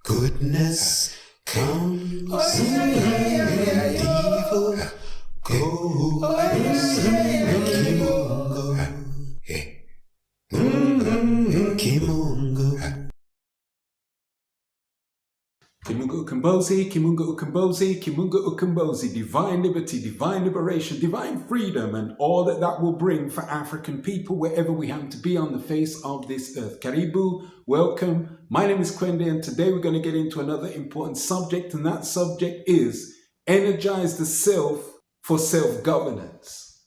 Goodness comes and evil goes. Kimungo. Kimungo Ukombozi, Kimungo Ukombozi, Kimungo Ukombozi, divine liberty, divine liberation, divine freedom, and all that that will bring for African people wherever we happen to be on the face of this earth. Karibu, welcome. My name is Kwende, and today we're going to get into another important subject, and that subject is energize the self for self-governance.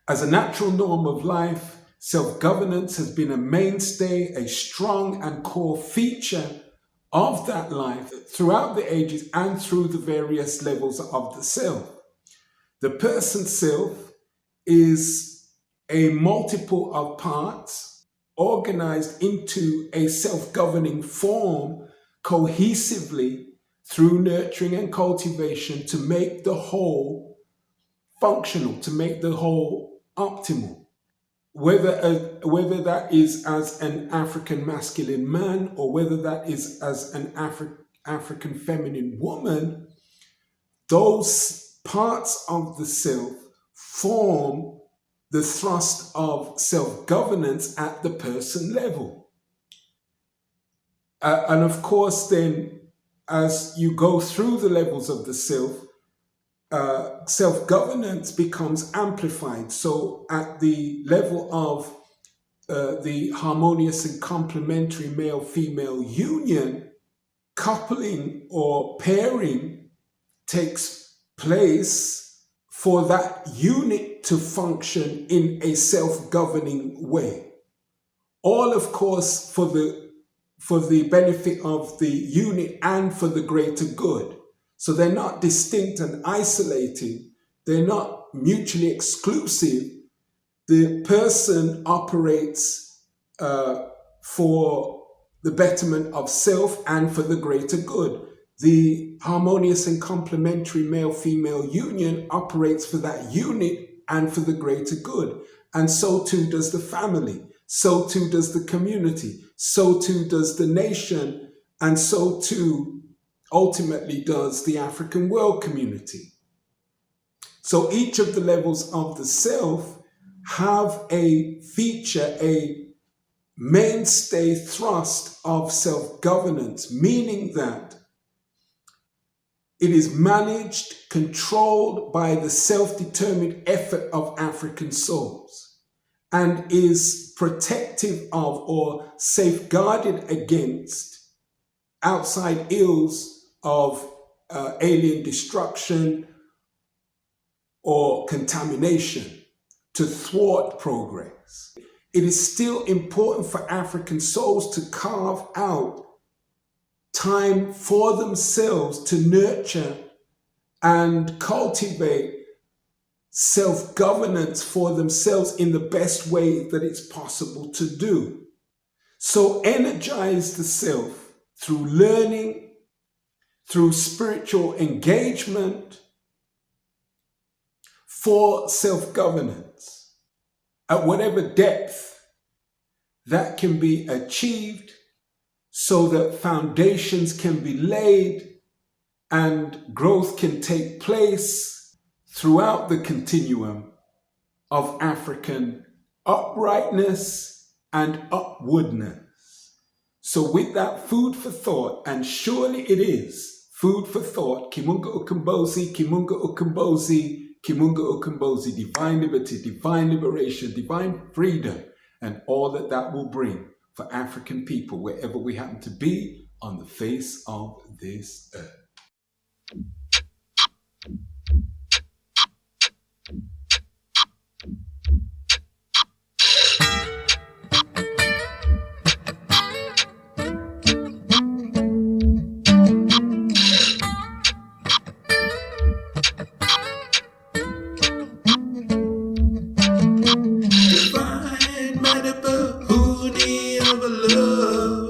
As a natural norm of life, self-governance has been a mainstay, a strong and core feature of that life throughout the ages and through the various levels of the self. The person self is a multiple of parts organized into a self-governing form cohesively through nurturing and cultivation to make the whole functional, to make the whole optimal. Whether that is as an African masculine man or whether that is as an African feminine woman, those parts of the self form the thrust of self-governance at the person level. And of course, then, as you go through the levels of the self, self-governance becomes amplified. So at the level of the harmonious and complementary male-female union, coupling or pairing takes place for that unit to function in a self-governing way. All, of course, for the benefit of the unit and for the greater good. So they're not distinct and isolated. They're not mutually exclusive. The person operates for the betterment of self and for the greater good. The harmonious and complementary male-female union operates for that unit and for the greater good. And so too does the family. So too does the community. So too does the nation. And so too ultimately does the African world community. So each of the levels of the self have a feature, a mainstay thrust of self-governance, meaning that it is managed, controlled by the self-determined effort of African souls and is protective of or safeguarded against outside ills of alien destruction or contamination to thwart progress. It is still important for African souls to carve out time for themselves to nurture and cultivate self-governance for themselves in the best way that it's possible to do. So energize the self through learning, through spiritual engagement for self-governance at whatever depth that can be achieved so that foundations can be laid and growth can take place throughout the continuum of African uprightness and upwardness. So with that food for thought, and surely it is food for thought, Kimungo Ukombozi, Kimungo Ukombozi, Kimungo Ukombozi, divine liberty, divine liberation, divine freedom, and all that that will bring for African people wherever we happen to be on the face of this earth. Divine Madaba, Hooney of love.